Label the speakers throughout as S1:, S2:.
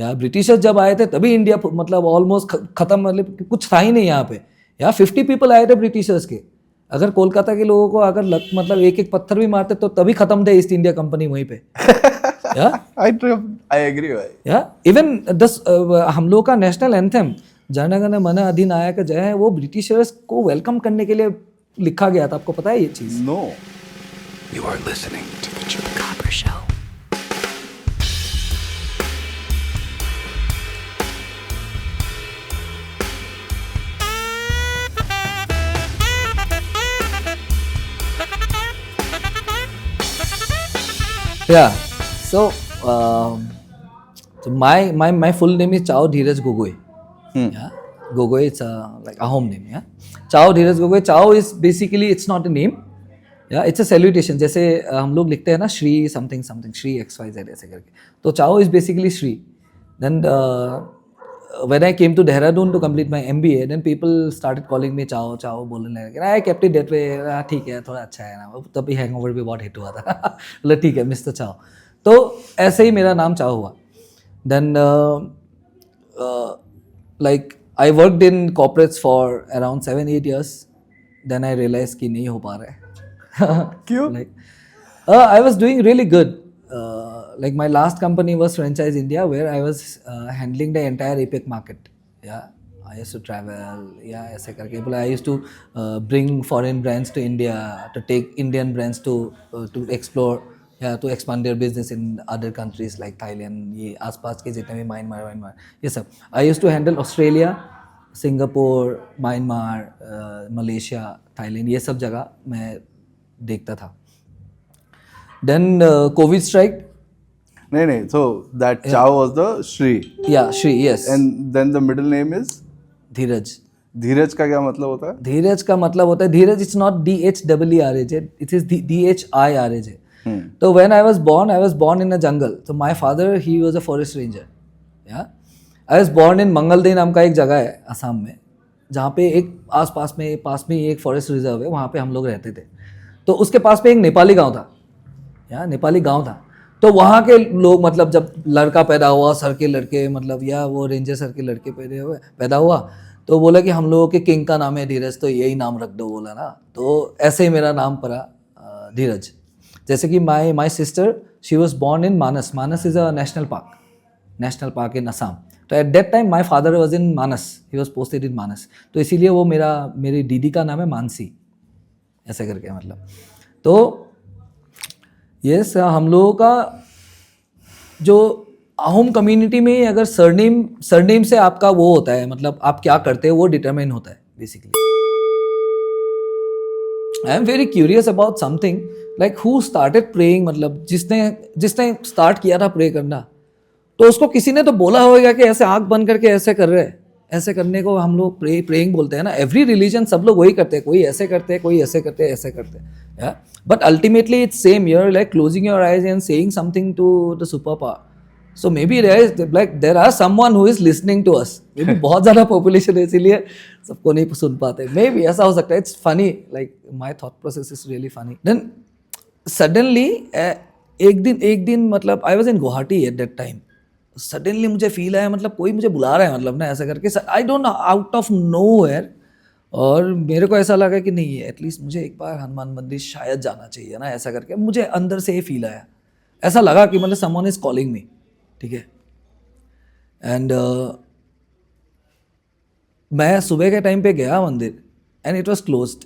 S1: या ब्रिटिशर्स जब आए थे तभी इंडिया मतलब ऑलमोस्ट खत्म, मतलब कुछ था ही नहीं यहाँ पे। या 50 पीपल आए थे ब्रिटिशर्स के। अगर कोलकाता के लोगों को अगर मतलब एक एक पत्थर भी मारते तो तभी खत्म थे ईस्ट इंडिया कंपनी वहीं पे।
S2: आई एग्री भाई।
S1: या इवन हम लोग का नेशनल एंथम जन गण मन अधिनायक जय है, वो ब्रिटिशर्स को वेलकम करने के लिए लिखा गया था। आपको पता है ये चीज?
S2: No.
S3: You are listening to the Chupacabra Show.
S1: Yeah. So my full name is Chao Dheeraj Gogoi. Yeah. Gogoi, it's like a home name. Yeah. Chao Dheeraj Gogoi. Chao is basically, it's not a name. Yeah, it's a salutation. जैसे हम लोग लिखते हैं ना Shri something something, Shri XYZ ऐसे करके, तो चाओ is basically Shri. Then when I came to Dehradun to complete my MBA, then people started calling me चाओ चाओ बोलने लगे. I kept it that way. ठीक है, थोड़ा अच्छा है ना, तभी हैंगओवर भी बहुत हिट हुआ था. बोला ठीक है मिस्टर चाओ. तो ऐसे ही मेरा नाम चाओ हुआ. Then like I worked in corporates for around 7-8 years. Then I realized कि नहीं हो पा रहा है.
S2: क्यों?
S1: Like I was doing really good. Like my last company was Franchise India, where I was handling the entire APEC market. Yeah, I used to travel. Yeah, ऐसे करके बोला. I used to bring foreign brands to India, to take Indian brands to explore, yeah, to expand their business in other countries like Thailand. ये आसपास के जितने भी Myanmar ये सब. I used to handle Australia, Singapore, Myanmar, Malaysia, Thailand, ये सब जगह मैं देखता था. Then Covid strike.
S2: नहीं, so that Chao was the Shri.
S1: या Shri, yes.
S2: And then the middle name is
S1: Dhiraj.
S2: Dhiraj का क्या मतलब होता है?
S1: धीरज का मतलब होता है, Dheeraj it's not DHEERAJ, it is DHIRAJ. तो when I was born in a jungle. So my father, he was a forest ranger. Yeah, I was born in मंगलदेई नाम का एक जगह है असम में, जहाँ पे एक पास में एक फॉरेस्ट रिजर्व है, वहाँ पे हम लोग रहते थे. तो उसके पास में एक नेपाली गांव था. या नेपाली गांव था. तो वहाँ के लोग मतलब जब लड़का पैदा हुआ, सर के लड़के मतलब, या वो रेंजर सर के लड़के पैदा हुआ, तो बोला कि हम लोगों के किंग का नाम है धीरज, तो यही नाम रख दो, बोला ना. तो ऐसे ही मेरा नाम पड़ा धीरज. जैसे कि my sister, she was born in Manas is a national park in Assam. तो at that time my father was in Manas, he was posted in Manas. तो इसीलिए वो मेरी दीदी का नाम है मानसी, ऐसे करके मतलब. तो यस, हम लोगों का जो अहोम कम्युनिटी में अगर सरनेम से आपका वो होता है, मतलब आप क्या करते हो वो डिटरमाइन होता है basically. I am very curious about something like who started praying. मतलब जिसने स्टार्ट किया था प्रे करना, तो उसको किसी ने तो बोला होगा कि ऐसे आंख बंद करके ऐसे कर रहे हैं. ऐसे करने को हम लोग प्रेइंग बोलते हैं ना. एवरी रिलीजन सब लोग वही करते हैं, कोई ऐसे करते हैं, कोई ऐसे करते हैं, ऐसे करते हैं. But ultimately it's same. You're like closing your eyes and saying something to the super power. So maybe there are someone who is listening to us. Maybe बहुत ज़्यादा पॉपुलेशन है, इसीलिए सबको नहीं सुन पाते. मे बी ऐसा हो सकता है. It's funny, like my thought process is really funny. Then suddenly एक दिन मतलब I was in Guwahati at that time. Suddenly मुझे फील आया, मतलब कोई मुझे बुला रहा है, मतलब ना ऐसा करके, आई don't no, out of nowhere. और मेरे को ऐसा लगा कि नहीं, एटलीस्ट मुझे एक बार हनुमान मंदिर शायद जाना चाहिए ना, ऐसा करके मुझे अंदर से ये फील आया. ऐसा लगा कि मतलब समवन इज कॉलिंग मी. ठीक है. एंड मैं सुबह के टाइम पे गया मंदिर, एंड इट वॉज क्लोज्ड.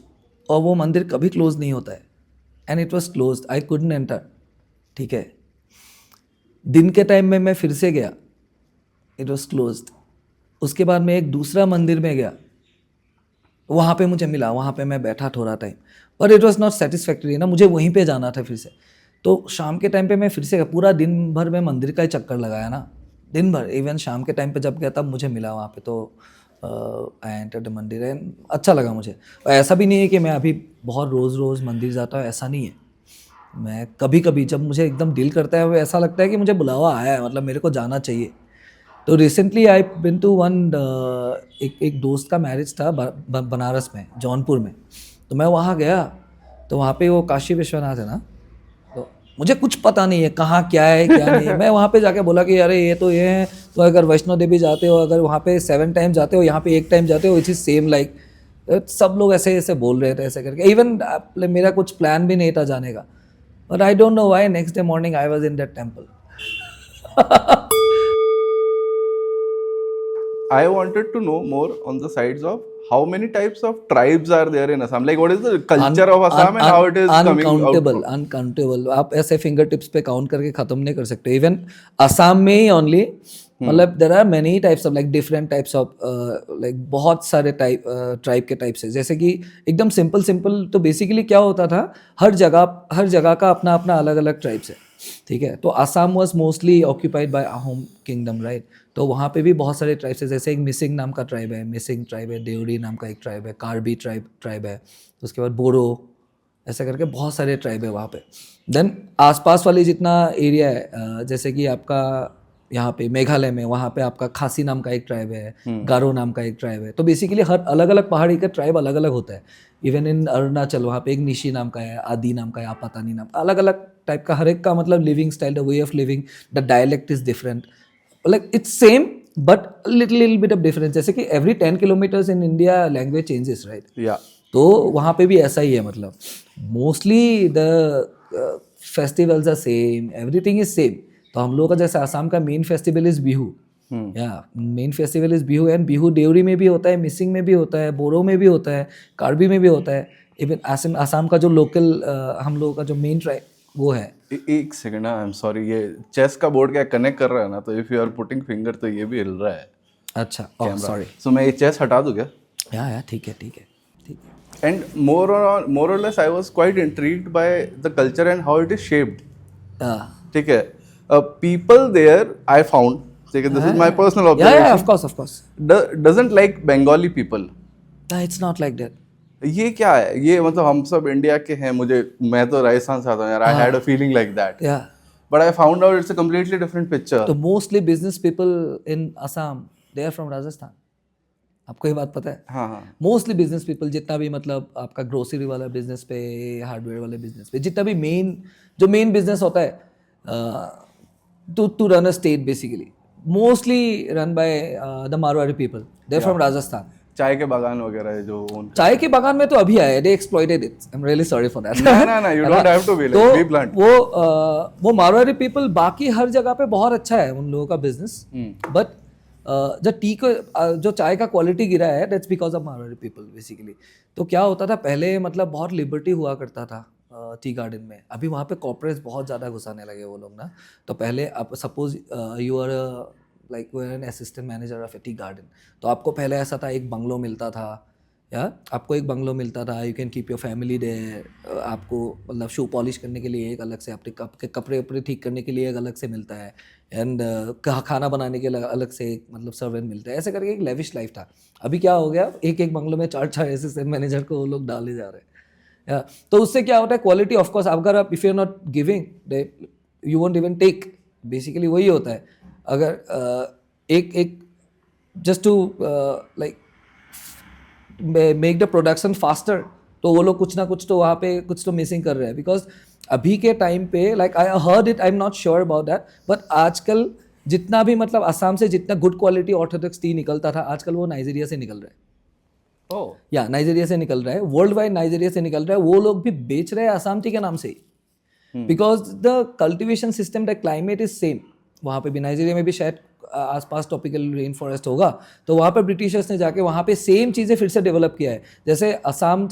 S1: और वो मंदिर कभी क्लोज नहीं होता है. And it was closed, I couldn't enter. ठीक है. दिन के टाइम में मैं फिर से गया, इट वॉज क्लोज्ड. उसके बाद मैं एक दूसरा मंदिर में गया, वहाँ पे मुझे मिला, वहाँ पे मैं बैठा थोड़ा टाइम, पर इट वॉज नॉट सेटिस्फैक्ट्री ना, मुझे वहीं पे जाना था फिर से. तो शाम के टाइम पे मैं फिर से गया. पूरा दिन भर मैं मंदिर का ही चक्कर लगाया ना, दिन भर. इवन शाम के टाइम पे जब गया तब मुझे मिला वहाँ पे. तो आई एंटर्ड द मंदिर एंड अच्छा लगा मुझे. ऐसा भी नहीं है कि मैं अभी बहुत रोज़ मंदिर जाता हूँ, ऐसा नहीं है. मैं कभी कभी जब मुझे एकदम दिल करता है, वो ऐसा लगता है कि मुझे बुलावा आया है, मतलब मेरे को जाना चाहिए. तो recently I been to one, एक दोस्त का मैरिज था बनारस में, जौनपुर में. तो मैं वहाँ गया, तो वहाँ पे वो काशी विश्वनाथ है ना, तो मुझे कुछ पता नहीं है कहाँ क्या है क्या नहीं है. मैं वहाँ पे जाके बोला कि अरे ये तो ये है, तो अगर वैष्णो देवी जाते हो, अगर वहाँ पे 7 टाइम जाते हो, यहाँ पे 1 टाइम जाते हो, विच इज सेम लाइक सब लोग ऐसे ऐसे बोल रहे थे ऐसे करके. इवन मेरा कुछ प्लान भी नहीं था जाने का, but I don't know why next day morning I was in that temple.
S2: I wanted to know more on the sides of how many types of tribes are there in Assam. Like, what is the culture of Assam and how it is coming out from?
S1: Uncountable. आप ऐसे finger tips पे count करके खत्म नहीं कर सकते. Even Assam में ही ओनली मतलब there are many types of like different types of like बहुत सारे ट्राइब के टाइप्स है. जैसे कि एकदम सिंपल तो बेसिकली क्या होता था, हर जगह का अपना अपना अलग अलग ट्राइब्स है. ठीक है. तो Assam was mostly occupied by Ahom kingdom, right. तो वहाँ पे भी बहुत सारे ट्राइब्स है. जैसे एक मिसिंग नाम का ट्राइब है, देवरी नाम का एक ट्राइब है, कार्बी ट्राइब है, उसके बाद बोरो, ऐसा करके बहुत सारे ट्राइब है वहाँ पे. देन आसपास वाली जितना एरिया है, जैसे कि आपका यहाँ पे मेघालय में, वहाँ पे आपका खासी नाम का एक ट्राइब है, गारो नाम का एक ट्राइब है. तो बेसिकली हर अलग अलग पहाड़ी का ट्राइब अलग अलग होता है. इवन इन अरुणाचल वहाँ पे एक निशी नाम का है, आदि नाम का है, आपातानी नाम, अलग अलग टाइप का. हर एक का मतलब living style, the way of living, the dialect is different. Like it's same but little bit of difference. जैसे कि every 10 kilometres in India language changes, right.
S2: Yeah.
S1: तो वहाँ पे भी ऐसा ही है. मतलब mostly the festivals are same, everything is same. तो हम लोगों का जैसे आसाम का main festival is Bihu. Yeah main festival is Bihu. And Bihu Deori में भी होता है, मिसिंग में भी होता है, बोरो में भी होता है, कार्बी में भी होता है. इवन आसाम का जो लोकल हम लोगों का जो मेन ट्राइब वो है.
S2: एक सेकंड ना, आई एम सॉरी, ये चेस का बोर्ड क्या कनेक्ट कर रहा है ना, तो if you are putting finger तो ये भी हिल रहा है.
S1: अच्छा, सॉरी.
S2: सो मैं ये चेस हटा दूं क्या?
S1: या ठीक है.
S2: And more or less I was quite intrigued by the culture and how it is shaped. ठीक है. People there I found, ठीक है, this is my personal observation.
S1: Yeah, of course.
S2: Doesn't like Bengali people.
S1: No, it's not like that.
S2: ये क्या है? ये मतलब हम सब इंडिया के हैं, मैं तो राजस्थान से आता हूँ यार. I had a feeling like that.
S1: Yeah.
S2: But I found out it's a completely different picture.
S1: तो mostly business people in Assam, they are from Rajasthan. आपको ये बात पता है?
S2: हाँ.
S1: मोस्टली बिजनेस पीपल, जितना भी मतलब आपका ग्रोसरी वाला बिजनेस पे, हार्डवेयर वाले बिजनेस पे, जितना भी मेन बिजनेस होता है to run a state, basically mostly run by the Marwari people. They are from Rajasthan.
S2: चाय के बागान वगैरह जो
S1: चाय के बागान में तो अभी आए, they exploited it. I am really sorry for that.
S2: ना, you don't have to be like, be blunt.
S1: वो मारवाड़ी पीपल बाकी हर जगह पे बहुत अच्छा है उन लोगों का बिजनेस. बट जो चाय का क्वालिटी गिरा है, that's because of Marwari people basically. तो क्या होता था पहले, मतलब बहुत लिबर्टी हुआ करता था टी गार्डन में. अभी वहाँ पे कॉर्पोरेट्स बहुत ज़्यादा घुसाने लगे वो लोग ना. तो पहले आप suppose you are like you are an assistant manager of a tea garden, तो आपको पहले ऐसा था, एक बंगलो मिलता था. आपको एक बंगलो मिलता था, you can keep your family there. आपको मतलब शू पॉलिश करने के लिए एक अलग से, आपके कपड़े वपड़े ठीक करने के लिए एक अलग से मिलता है. एंड खाना बनाने के लिए अलग से एक मतलब सर्वेंट मिलता है. ऐसे करके एक लेविश लाइफ था. अभी क्या हो गया, एक बंगलो में 4 असिस्टेंट मैनेजर को वो लोग डाले जा रहे हैं. तो उससे क्या होता है, क्वालिटी ऑफकोर्स अगर आप if you are not giving you won't even take. Basically वही होता है. अगर एक just to like make the production faster, तो वो लोग कुछ ना कुछ तो वहाँ पे कुछ तो मिसिंग कर रहे हैं. बिकॉज अभी के टाइम पे like I heard it, I am not sure about that, but आजकल जितना भी मतलब असम से जितना गुड क्वालिटी ऑर्थोडॉक्स टी निकलता था, आजकल वो नाइजीरिया से निकल रहा है. या नाइजीरिया से निकल रहा है, वर्ल्ड वाइड नाइजीरिया से निकल रहा है. वो लोग भी बेच रहे हैं असम टी के नाम से ही, because the cultivation system, the climate is same. वहाँ पे भी नाइजीरिया में भी शायद आसपास ट्रॉपिकल रेन फॉरेस्ट होगा, तो वहाँ पर ब्रिटिशर्स ने जाके वहाँ पे सेम चीज़ें फिर से डेवलप किया है. जैसे असम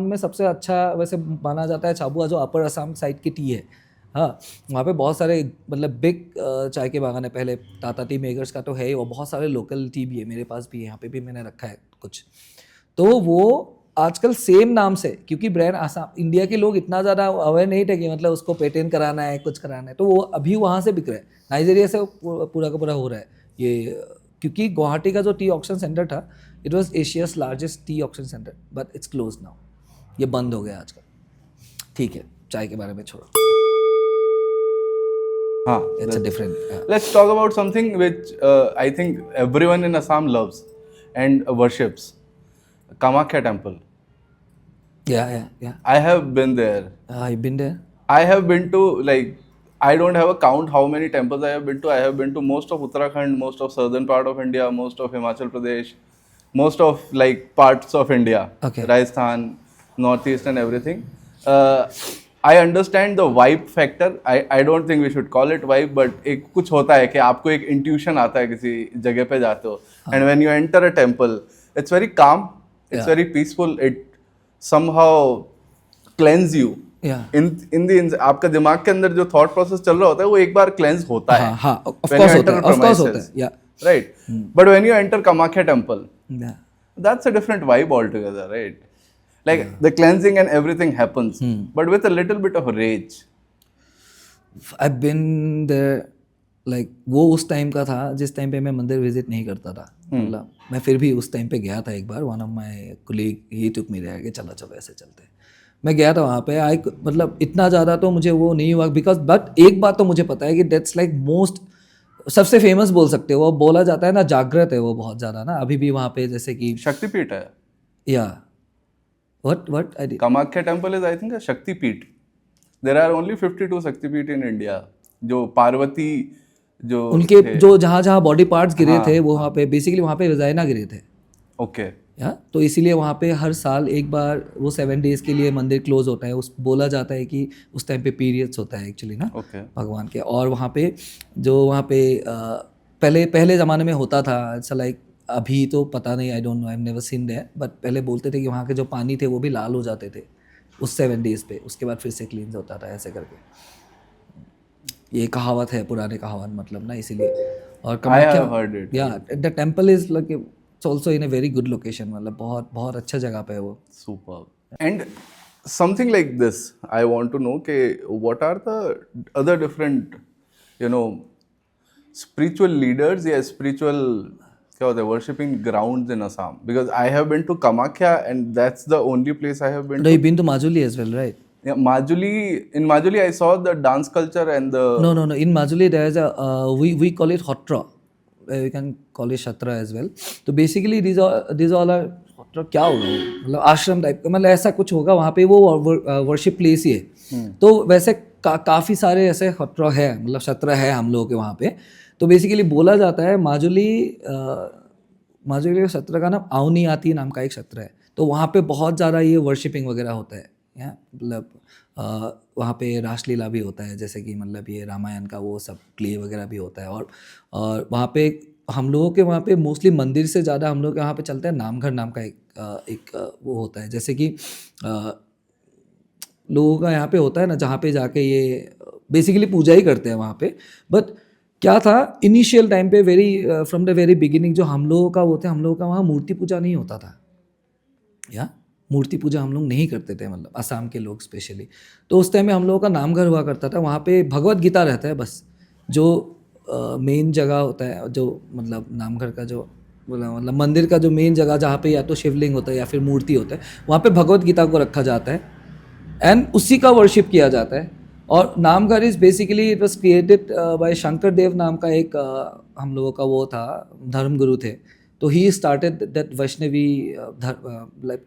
S1: में सबसे अच्छा वैसे माना जाता है छाबुआ, जो अपर असम साइड की टी है. हाँ, वहाँ पे बहुत सारे मतलब बिग चाय के बागान है. पहले टाटा टी मेकर्स का तो है ही, और बहुत सारे लोकल टी भी है, मेरे पास भी है, यहाँ पे भी मैंने रखा है कुछ. तो वो आजकल सेम नाम से, क्योंकि ब्रांड आसाम, इंडिया के लोग इतना ज़्यादा अवेयर नहीं थे कि मतलब उसको पेटेंट कराना है, कुछ कराना है, तो वो अभी वहाँ से बिक रहा है. नाइजीरिया से पूरा का पूरा हो रहा है ये, क्योंकि गुवाहाटी का जो टी ऑक्शन सेंटर था, it was Asia's largest T auction centre, but it's close now. ये बंद हो गया आजकल. ठीक है, चाय के बारे में छोड़ो.
S2: हाँ,
S1: it's a different.
S2: Let's talk about something which I think everyone in Assam loves and worships. Kamakhya Temple.
S1: Yeah.
S2: I have been there.
S1: You've been there?
S2: I have been to like I don't have a count how many temples I have been to. I have been to most of Uttarakhand, most of southern part of India, most of Himachal Pradesh, most of like parts of India,
S1: Okay.
S2: Rajasthan, Northeast, and everything. I understand the vibe factor. I don't think we should call it vibe, but एक कुछ होता है कि आपको एक intuition आता है किसी जगह पे जाते हो. And when you enter a temple, it's very calm, it's
S1: Yeah.
S2: very peaceful. It somehow cleanse you. आपका दिमाग के अंदर जो थॉट प्रोसेस चल रहा होता है वो एक बार क्लेंस होता है.
S1: हाँ, of course होता है, yeah.
S2: Right. But when you enter Kamakya temple, that's a different vibe altogether, right? Like the cleansing and everything happens, but with a little bit of rage.
S1: I've been there, like वो उस time का था जिस time पे मैं मंदिर visit नहीं करता था. मतलब मैं फिर भी उस टाइम पे गया था एक बार. One of my colleague he took me there कि चलो ऐसे चलते. मैं गया था वहाँ पे. मतलब इतना ज़्यादा तो मुझे वो नहीं हुआ बिकॉज बट एक बात तो मुझे पता है कि दैट्स लाइक मोस्ट सबसे फेमस बोल सकते हो. वो बोला जाता है ना, जागृत है वो बहुत ज़्यादा ना अभी भी वहाँ पे, जैसे कि
S2: शक्तिपीठ है.
S1: या what I did.
S2: Kamakya temple is I think a Shaktipeeth. There are only 52 Shaktipeeth in India. जो पार्वती जो
S1: उनके जो जहाँ बॉडी पार्ट्स गिरे थे वो वहाँ पे बेसिकली वहाँ पे वजाइना गिरे थे.
S2: ओके.
S1: या तो इसीलिए वहाँ पे हर साल एक बार वो 7 days के लिए मंदिर क्लोज होता है. उस बोला जाता है कि उस टाइम पे पीरियड्स होता है एक्चुअली ना भगवान के. और वहाँ पे जो वहाँ पे पहले ज़माने में होता था. इट्स लाइक अभी तो पता नहीं, I don't know, I have never seen there, but पहले बोलते थे कि वहाँ के जो पानी थे वो भी लाल हो जाते थे उस 7 days पे. उसके बाद फिर से क्लीन होता था ऐसे करके. ये कहावत है, पुराने कहावत मतलब ना, इसीलिए. और yeah the temple is like it's also in a very good location. मतलब बहुत अच्छा जगह पे है वो.
S2: Super. And something like this I want to know के what are the other different spiritual leaders या स्पिरिचुअल क्या होता है worshipping grounds in Assam. Because I have been to Kamakhya and that's the only place I have been.
S1: No, you've been to Majuli as well, right?
S2: Yeah, in Majuli I saw the dance culture and the
S1: No. In Majuli there is a we call it Hotra. We can call it Shatra as well. तो basically these all are Hotra. क्या होगा मतलब आश्रम type का, मतलब ऐसा कुछ होगा वहाँ पे. वो वर्शिप प्लेस ही है. तो वैसे काफ़ी सारे ऐसे Hotra है, मतलब शत्र है हम लोगों के वहाँ पे. तो बेसिकली बोला जाता है माजुली के शत्र का नाम आवनी आती नाम का एक शत्र है. तो वहाँ पे बहुत ज़्यादा ये वर्शिपिंग वगैरह होता है. मतलब वहाँ पे रासलीला भी होता है, जैसे कि मतलब ये रामायण का वो सब प्ले वगैरह भी होता है. और वहाँ पे हम लोगों के वहाँ पे मोस्टली मंदिर से ज़्यादा हम लोग के वहाँ पे चलता है नामघर नाम का एक वो होता है. जैसे कि लोगों का यहाँ पे होता है ना, जहाँ पे जाके ये बेसिकली पूजा ही करते हैं वहाँ पे. बट क्या था इनिशियल टाइम पे फ्रॉम द वेरी बिगिनिंग जो हम लोगों का वो थे, हम लोगों का वहाँ मूर्ति पूजा नहीं होता था. या मूर्ति पूजा हम लोग नहीं करते थे, मतलब असम के लोग स्पेशली. तो उस टाइम में हम लोगों का नामघर हुआ करता था. वहाँ पे भगवत गीता रहता है बस, जो मेन जगह होता है, जो मतलब नामघर का जो मतलब मंदिर का जो मेन जगह जहाँ पे या तो शिवलिंग होता है या फिर मूर्ति होता है, वहाँ पे भगवत गीता को रखा जाता है एंड उसी का वर्शिप किया जाता है. और Namghar is basically it was created by Shankar Dev नाम का एक हम लोगों का वो था धर्म गुरु थे. तो he started that Vaishnavi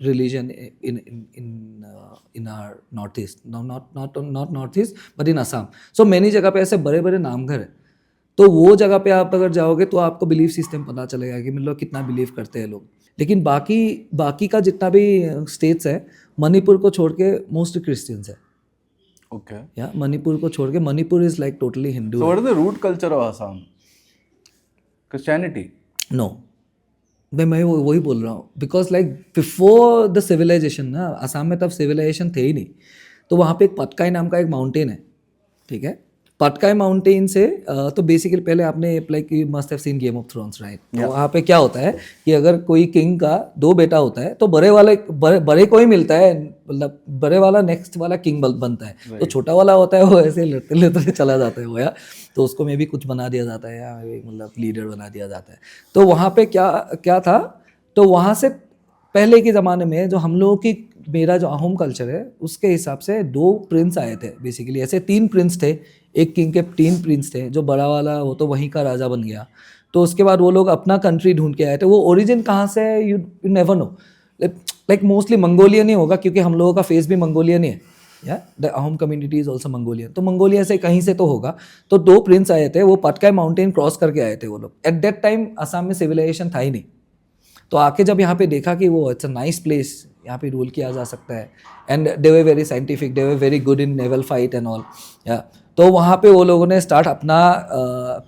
S1: religion in our north east, not north east but in Assam. So many जगह पे ऐसे बड़े बड़े नामघर है. तो वो जगह पे आप अगर जाओगे तो आपको बिलीफ सिस्टम पता चलेगा कि मतलब कितना बिलीव करते हैं लोग. लेकिन बाकी का जितना भी स्टेट्स है, मणिपुर को छोड़ के मोस्ट क्रिश्चियंस है.
S2: ओके.
S1: या मणिपुर को छोड़ के, Manipur is like totally Hindu.
S2: So what is the root culture of Assam? Christianity?
S1: No, मैं वही बोल रहा हूँ. Because like before the civilisation ना, असम में तब सिविलाइजेशन थे ही नहीं. तो वहाँ पे एक पटकाई नाम का एक माउंटेन है, ठीक है. पटकाई माउंटेन से तो बेसिकली पहले आपने like you must have seen game of thrones, right? तो वहाँ पे क्या होता है कि अगर कोई किंग का 2 बेटा होता है तो बड़े को ही मिलता है, मतलब बड़े वाला नेक्स्ट वाला किंग बनता है. तो छोटा वाला होता है वो ऐसे लड़ते चला जाता है वो, या तो उसको मे भी कुछ बना दिया जाता है या मतलब लीडर बना दिया जाता है. तो वहाँ पे क्या था, तो वहाँ से पहले के ज़माने में जो हम लोगों की मेरा जो अहोम कल्चर है उसके हिसाब से 2 प्रिंस आए थे बेसिकली. ऐसे 3 प्रिंस थे, एक किंग के 3 प्रिंस थे. जो बड़ा वाला वो तो वहीं का राजा बन गया. तो उसके बाद वो लोग अपना कंट्री ढूंढ के आए थे. वो ओरिजिन कहाँ से है you never know. Like mostly Mongolian ही होगा, क्योंकि हम लोगों का फेस भी मंगोलियन ही है. या the Ahom community is also Mongolian. तो मंगोलिया से कहीं से तो होगा. तो 2 प्रिंस आए थे, वो पटकाई माउंटेन क्रॉस करके आए थे वो लोग. एट दैट टाइम असम में सिविलाइजेशन था ही नहीं. तो आके जब यहाँ पे देखा कि वो इट्स अ नाइस प्लेस, यहाँ पे रूल किया जा सकता है, and they were very scientific, they were very good in naval fight and all. या तो वहाँ पे वो लोगों ने स्टार्ट अपना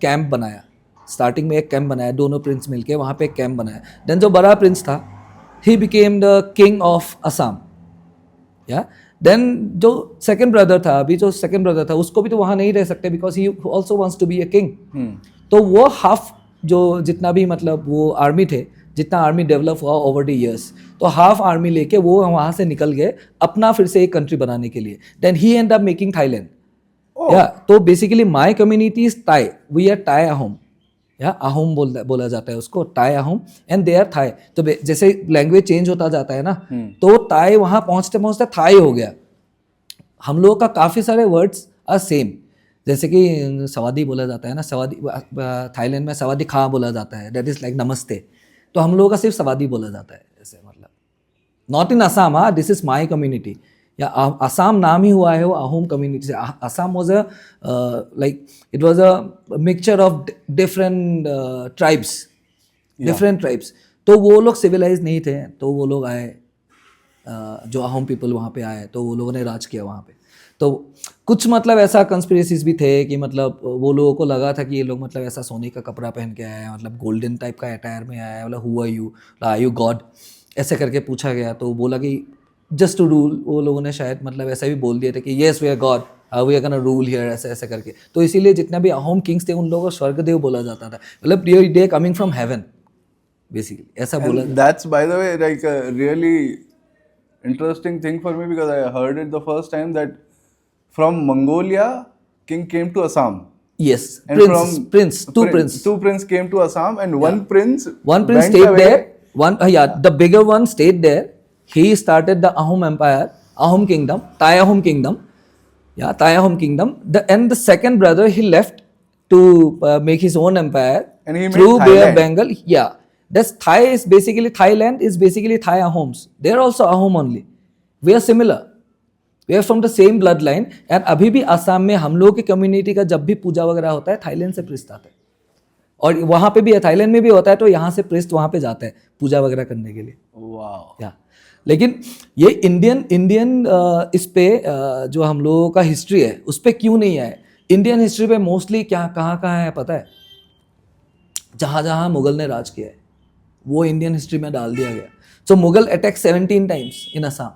S1: कैंप बनाया. स्टार्टिंग में एक कैंप बनाया, दोनों प्रिंस मिलके वहाँ पे एक कैंप बनाया. देन जो बड़ा प्रिंस था, he became the king of Assam. या देन जो सेकंड ब्रदर था, अभी जो सेकंड ब्रदर था, उसको भी तो वहाँ नहीं रह सकते because he also wants to be a king. तो वो हाफ जो जितना भी मतलब वो आर्मी थे, जितना आर्मी डेवलप हुआ ओवर द ईयर्स, तो हाफ आर्मी लेके वो वहाँ से निकल गए अपना फिर से एक कंट्री बनाने के लिए. Then he end up making Thailand. या तो basically my community is Tai, we are Tai Ahom. या अहोम बोला जाता है उसको, Tai Ahom, and they are Thai. तो जैसे लैंग्वेज चेंज होता जाता है ना, तो ताई वहाँ पहुँचते पहुँचते थाई हो गया. हम लोगों का काफ़ी सारे वर्ड्स आर सेम. जैसे कि सवादी बोला जाता है ना, सवादी थाईलैंड में सवादी खा बोला जाता है, दैट इज़ लाइक नमस्ते. तो हम लोगों का सिर्फ सवादी बोला जाता है ऐसे, मतलब नॉट इन असम. हाँ, दिस इज़ माई कम्युनिटी. या असम नाम ही हुआ है वो अहोम कम्युनिटी से. Assam was a like it was a mixture of different tribes. तो वो लोग सिविलाइज नहीं थे, तो वो लोग आए, जो अहोम पीपल वहाँ पे आए, तो वो लोगों ने राज किया वहाँ पे. तो कुछ मतलब ऐसा कंस्पिरेसीज भी थे कि मतलब वो लोगों को लगा था कि ये लोग मतलब ऐसा सोने का कपड़ा पहन के आए हैं, मतलब गोल्डन टाइप का अटायर में आया है, मतलब हु आर यू गॉड, ऐसे करके पूछा गया. तो बोला कि जस्ट टू रूल. वो लोगों ने शायद मतलब ऐसा भी बोल दिया था कि yes we are god, we are gonna rule here, ऐसे ऐसे करके. तो इसीलिए जितना भी अहोम किंग्स थे उन लोगों को स्वर्गदेव बोला जाता था, मतलब they coming from heaven basically, ऐसा बोला.
S2: That's by the way like a really interesting thing for me because I heard it the first time that from Mongolia king came to Assam.
S1: Yes,
S2: And
S1: two prince.
S2: Two prince came to Assam and one prince
S1: One prince
S2: went
S1: stayed
S2: away.
S1: there. The bigger one stayed there. He started the Ahom Empire, Ahom Kingdom, Thai Ahom Kingdom. Yeah, Thai Ahom Kingdom. And the second brother, he left to make his own empire
S2: And he made
S1: through Bay of
S2: Thailand.
S1: Bengal. Yeah, that's Thai is basically Thailand is basically Thai Ahoms. They are also Ahom only. We are similar. We are from the same blood line. And अभी भी आसाम में हम लोग की community का जब भी पूजा वगैरह होता है, थाईलैंड से प्रिस्ट आता है. और वहाँ पे भी है, थाईलैंड में भी होता है, तो यहाँ से प्रिस्ट वहाँ पे जाता है पूजा वगैरह करने के लिए.
S2: Wow.
S1: या लेकिन ये इंडियन इस पे जो हम लोगों का हिस्ट्री है उस पे क्यों नहीं आए. इंडियन हिस्ट्री पे मोस्टली क्या कहाँ है पता है, जहाँ जहाँ मुगल ने राज किया है वो इंडियन हिस्ट्री में डाल दिया गया. So Mughal attack 17 times in Assam,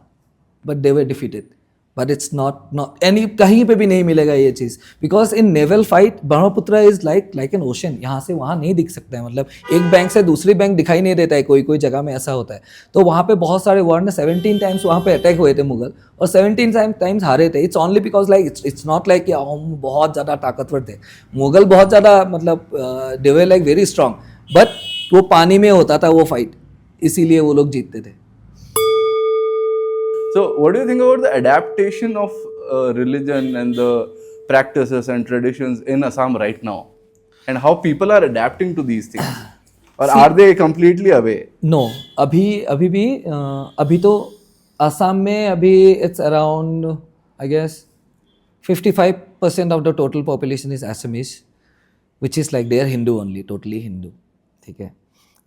S1: but they were defeated. But it's not any, कहीं पे भी नहीं मिलेगा ये चीज़, because in naval fight Brahmaputra is like an ocean. यहाँ से वहाँ नहीं दिख सकता है, मतलब एक बैंक से दूसरी बैंक दिखाई नहीं देता है, कोई जगह में ऐसा होता है. तो वहाँ पे बहुत सारे वॉर ने 17 टाइम्स वहाँ पे अटैक हुए थे मुगल, और 17 टाइम्स हारे थे. It's only because like it's not like कि हम बहुत ज़्यादा ताकतवर थे. मुगल बहुत ज़्यादा मतलब they were like very strong, but वो पानी में होता था वो फाइट, इसीलिए वो लोग जीतते थे.
S2: So, what do you think about the adaptation of religion and the practices and traditions in Assam right now, and how people are adapting to these things, or are they completely away?
S1: No, अभी भी अभी तो असम में अभी it's around I guess 55% of the total population is Assamese, which is like they are Hindu only, totally Hindu. ठीक है.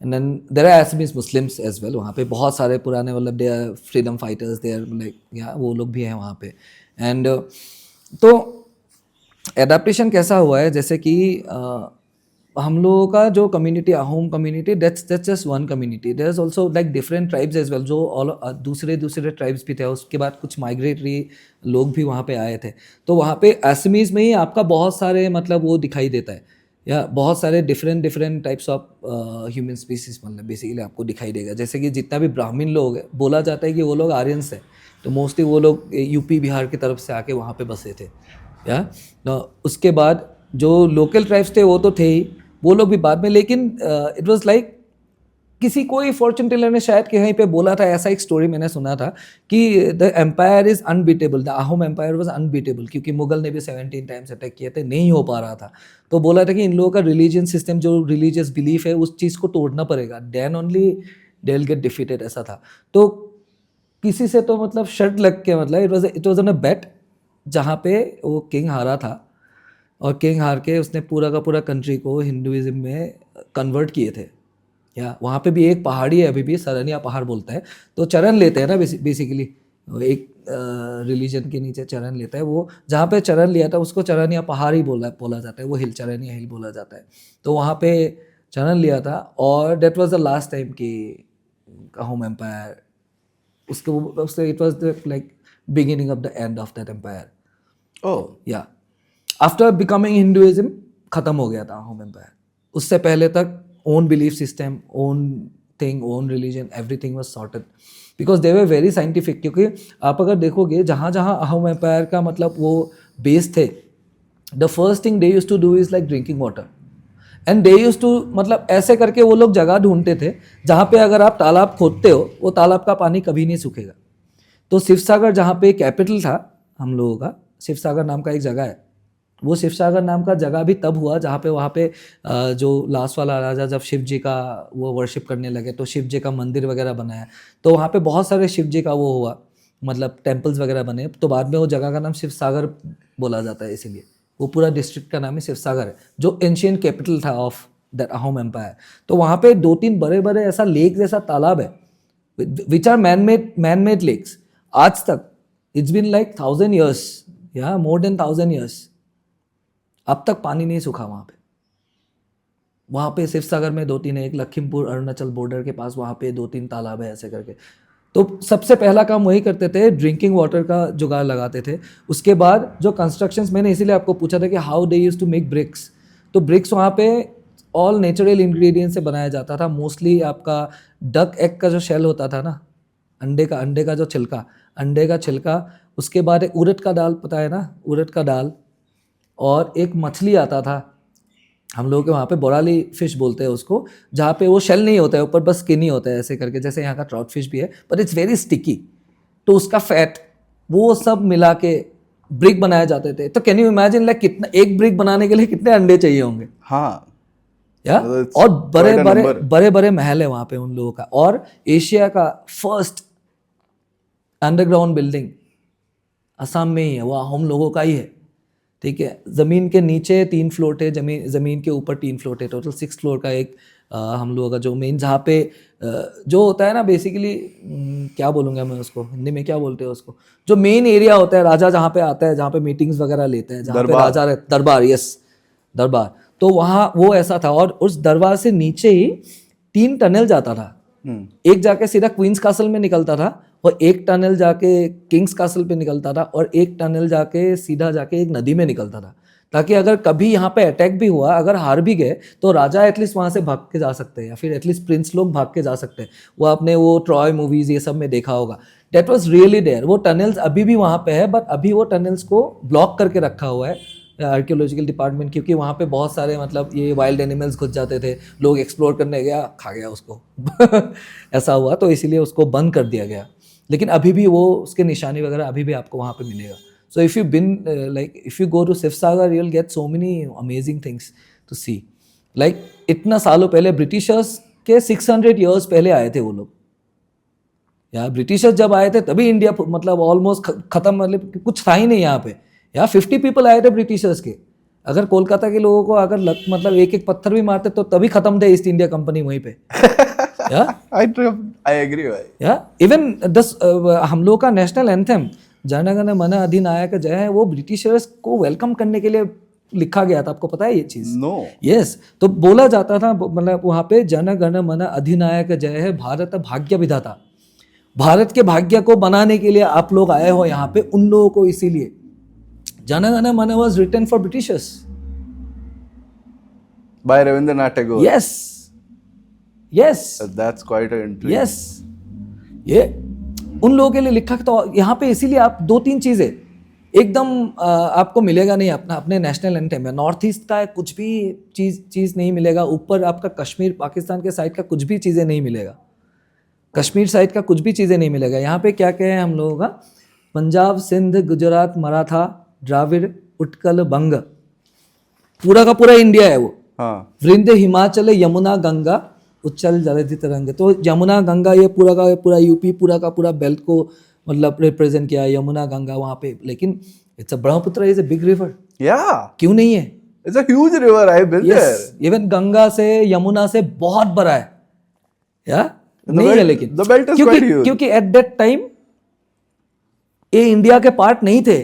S1: And then there are Assamese Muslims as well. वहाँ पे बहुत सारे पुराने मतलब they are freedom fighters, they are like या वो लोग भी हैं वहाँ पे. एंड तो एडाप्टेशन कैसा हुआ है, जैसे कि हम लोगों का जो community Ahom community, that's just one community. There is also like different tribes as well, जो ऑल दूसरे ट्राइब्स भी थे. उसके बाद कुछ माइग्रेटरी लोग भी वहाँ पे आए थे. तो वहाँ पे असमीज में ही आपका बहुत सारे मतलब वो दिखाई देता है, या बहुत सारे different types of human species मतलब बेसिकली आपको दिखाई देगा. जैसे कि जितना भी ब्राह्मण लोग हैं, बोला जाता है कि वो लोग आर्यंस हैं, तो मोस्टली वो लोग यूपी बिहार की तरफ से आके वहाँ पे बसे थे. या उसके बाद जो लोकल ट्राइब्स थे वो तो थे ही, वो लोग भी बाद में. लेकिन इट वाज लाइक किसी कोई फॉर्चून टेलर ने शायद कहीं पे बोला था, ऐसा एक स्टोरी मैंने सुना था कि the empire is unbeatable, the Ahom empire was unbeatable, क्योंकि मुगल ने भी 17 टाइम्स अटैक किए थे, नहीं हो पा रहा था. तो बोला था कि इन लोगों का रिलीजियन सिस्टम, जो रिलीजियस बिलीफ है, उस चीज़ को तोड़ना पड़ेगा, then only they will get defeated, ऐसा था. तो किसी से तो मतलब शर्ट लग के मतलब इट वाज ऑन अ बेट जहाँ पे वो किंग हारा था और किंग हार के उसने पूरा का पूरा कंट्री को हिंदुइज्म में कन्वर्ट किए थे। या वहाँ पे भी एक पहाड़ी है अभी भी, सरनिया पहाड़ बोलता है, तो चरण लेते हैं ना बेसिकली, एक रिलीजन के नीचे चरण लेता है वो, जहाँ पे चरण लिया था उसको चरनिया पहाड़ ही बोला जाता है, वो हिल चरनिया हिल बोला जाता है। तो वहाँ पे चरण लिया था और that was the last time कि अहोम एम्पायर, उसके it was the like beginning of the end of that empire.
S2: Oh
S1: yeah after becoming Hinduism खत्म हो गया था अहोम एम्पायर। उससे पहले तक own belief system, own thing, own religion, everything was sorted because they were very scientific. क्योंकि आप अगर देखोगे जहाँ जहाँ अहोम एम्पायर का मतलब वो बेस थे, the first thing they use to do is like drinking water and they use to मतलब ऐसे करके वो लोग जगह ढूंढते थे जहाँ पे अगर आप तालाब खोदते हो वो तालाब का पानी कभी नहीं सूखेगा। तो शिवसागर जहाँ पे कैपिटल था हम लोगों का, शिवसागर नाम का एक जगह है, वो शिवसागर नाम का जगह भी तब हुआ जहाँ पे वहाँ पे जो लास्ट वाला राजा जब शिव जी का वो वर्शिप करने लगे तो शिव जी का मंदिर वगैरह बनाया, तो वहाँ पे बहुत सारे शिव जी का वो हुआ मतलब टेम्पल्स वगैरह बने। तो बाद में वो जगह का नाम शिवसागर बोला जाता है, इसीलिए वो पूरा डिस्ट्रिक्ट का नाम ही शिवसागर है, जो एंशियंट कैपिटल था ऑफ दैट अहोम एम्पायर। तो वहाँ पे 2-3 बड़े बड़े ऐसा लेक जैसा तालाब है which are man made lakes. आज तक इट्स बीन लाइक 1000 years, या मोर देन 1000 years, अब तक पानी नहीं सूखा वहाँ पे। वहाँ पे शिवसागर में 2-3 है, एक लखीमपुर अरुणाचल बॉर्डर के पास वहाँ पे 2-3 तालाब है ऐसे करके। तो सबसे पहला काम वही करते थे, ड्रिंकिंग वाटर का जुगाड़ लगाते थे। उसके बाद जो कंस्ट्रक्शंस, मैंने इसीलिए आपको पूछा था कि how they use to make bricks, तो ब्रिक्स वहाँ पे ऑल नेचुरल इंग्रेडिएंट से बनाया जाता था। मोस्टली आपका डक एग का जो शेल होता था ना, अंडे का जो छिलका, अंडे का छिलका, उसके बाद एक उड़द का दाल, पता है ना उड़द का दाल, और एक मछली आता था हम लोग के वहाँ पे बोराली फिश बोलते हैं उसको, जहाँ पे वो शेल नहीं होता है, ऊपर बस स्किन ही होता है ऐसे करके, जैसे यहाँ का ट्राउट फिश भी है बट इट्स वेरी स्टिकी। तो उसका फैट वो सब मिला के ब्रिक बनाए जाते थे। तो कैन यू इमेजिन लाइक कितना, एक ब्रिक बनाने के लिए कितने अंडे चाहिए होंगे?
S2: हाँ
S1: या
S2: It's
S1: और
S2: quite a
S1: बड़े बड़े महल है वहाँ पे उन लोगों का। और एशिया का फर्स्ट अंडरग्राउंड बिल्डिंग असम में ही है, वो हम लोगों का ही है, ठीक है। ज़मीन के नीचे 3 फ्लोर थे, ज़मीन के ऊपर 3 फ्लोर थे, टोटल 6 फ्लोर का एक हम लोगों का जो मेन, जहाँ पे जो होता है ना बेसिकली, क्या बोलूँगा मैं उसको हिंदी में, क्या बोलते हैं उसको, जो मेन एरिया होता है, राजा जहाँ पे आता है, जहाँ पे मीटिंग्स वगैरह लेते हैं, जहाँ पे राजा रहते, दरबार, यस दरबार। तो वहाँ वो ऐसा था, और उस दरबार से नीचे ही 3 टनल जाता था। एक जाके सीधा क्वींस कासल में निकलता था, और एक टनल जाके किंग्स कासल पे निकलता था, और एक टनल जाके सीधा जाके एक नदी में निकलता था, ताकि अगर कभी यहाँ पे अटैक भी हुआ, अगर हार भी गए तो राजा एटलीस्ट वहाँ से भाग के जा सकते हैं, या फिर एटलीस्ट प्रिंस लोग भाग के जा सकते हैं। वो आपने वो ट्रॉय मूवीज ये सब में देखा होगा, डेट वॉज रियली देयर। वो टनल्स अभी भी वहाँ पे है, बट अभी वो टनल्स को ब्लॉक करके रखा हुआ है आर्कियोलॉजिकल डिपार्टमेंट, क्योंकि वहाँ पे बहुत सारे मतलब ये वाइल्ड एनिमल्स घुस जाते थे, लोग एक्सप्लोर करने गया, खा गया उसको ऐसा हुआ, तो इसीलिए उसको बंद कर दिया गया। लेकिन अभी भी वो उसके निशानी वगैरह अभी भी आपको वहाँ पे मिलेगा। So if you been like if you go to Sivasagar you will get so many amazing things to see. Like इतना सालों पहले ब्रिटिशर्स के 600 years पहले आए थे वो लोग। यार ब्रिटिशर्स जब आए थे तभी इंडिया मतलब ऑलमोस्ट खत्म, मतलब कुछ था ही नहीं यहाँ पे। यार 50 people आए थे ब्रिटिशर्स के। अगर कोलकाता के लोगों को अगर मतलब एक पत्थर भी मारते तो तभी खत्म थे ईस्ट इंडिया कंपनी वहीं पे।
S2: I agree भाई।
S1: या इवन हम लोग का नेशनल एंथम जन गण मन अधिनायक जय है, वो ब्रिटिशर्स को वेलकम करने के लिए लिखा गया था, आपको पता है ये चीज?
S2: नो।
S1: यस, तो बोला जाता था मतलब वहाँ पे जन गण मन अधिनायक जय है, भारत भाग्य विधाता, भारत के भाग्य को बनाने के लिए आप लोग आए हो यहाँ पे, उन लोगों को, इसीलिए Jana Gana Mana was written for Britishers
S2: by Rabindranath Tagore.
S1: Yes
S2: that's quite interesting.
S1: Yes, ये उन लोगों के लिए लिखा। तो यहाँ पे इसीलिए आप 2-3 चीज़ें एकदम आपको मिलेगा नहीं अपने नेशनल एंथम में। नॉर्थ ईस्ट का कुछ भी चीज़ नहीं मिलेगा, ऊपर आपका कश्मीर पाकिस्तान के साइड का कुछ भी चीज़ें नहीं मिलेगा, कश्मीर साइड का कुछ भी चीज़ें नहीं मिलेगा। यहाँ पे क्या क्या है हम लोगों का, पंजाब, सिंध, गुजरात, मराठा, द्राविड़, उत्कल, बंग, पूरा का पूरा इंडिया है वो।
S2: हाँ।
S1: वृंद, हिमाचल, यमुना, गंगा, उच्चल जलधि तरंगे। तो यमुना गंगा ये पूरा का पूरा यूपी पूरा का पूरा बेल्ट को मतलब रिप्रेजेंट किया, यमुना गंगा वहाँ पे। लेकिन it's a Brahmaputra is a big river,
S2: Yeah,
S1: क्यों नहीं है?
S2: it's a huge river. I've been there.
S1: Yes, even Ganga से यमुना से बहुत बड़ा है, या नहीं है?
S2: belt-
S1: लेकिन
S2: the belt is quite huge.
S1: क्योंकि एट दैट टाइम ये इंडिया के पार्ट नहीं थे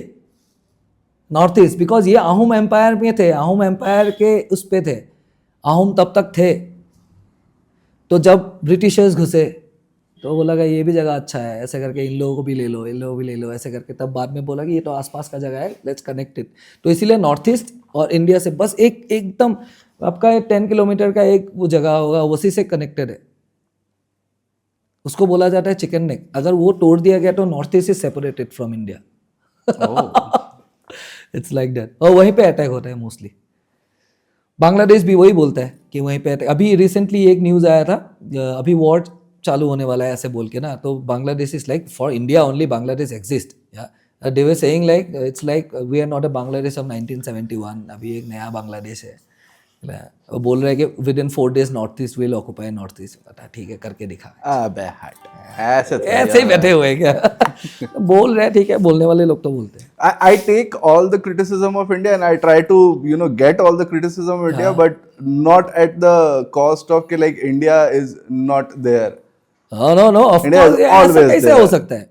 S1: नॉर्थ ईस्ट, बिकॉज ये आहूम एम्पायर में थे, आहूम एम्पायर के उस पे थे, आहूम तब तक थे। तो जब ब्रिटिशर्स घुसे तो वो लगा ये भी जगह अच्छा है, ऐसे करके इन लोगों को भी ले लो, इन लोगों को भी ले लो, ऐसे करके तब बाद में बोला कि ये तो आसपास का जगह है, लेट्स कनेक्ट इट। तो इसीलिए नॉर्थ ईस्ट और इंडिया से बस एक एकदम आपका 10 किलोमीटर का एक वो जगह होगा, उसी से कनेक्टेड है। उसको बोला जाता है चिकन नेक। अगर वो तोड़ दिया गया तो north east is separated from India. It's like that. और वहीं पे अटैक होता है मोस्टली। बांग्लादेश भी वही बोलता है कि वहीं पे अटैक। अभी रिसेंटली एक न्यूज़ आया था, अभी वॉर चालू होने वाला है ऐसे बोल के ना, तो Bangladesh is like for India only Bangladesh exist, yeah they were saying like it's like we are not a Bangladesh of 1971, अभी एक नया बांग्लादेश है। वो बोल रहे हैं कि with in 4 days north east will occupy north east. पता ठीक है, करके दिखा।
S2: अबे हट, ऐसे थोड़ी
S1: ऐसे ही बैठे हुए हैं क्या? बोल रहे हैं, ठीक है, बोलने वाले लोग तो बोलते हैं।
S2: I take all the criticism of India and I try to get all the criticism of India, but not at the cost of कि like India is not there.
S1: No, of
S2: India is
S1: course,
S2: always
S1: ऐसे
S2: there.
S1: हो सकता है?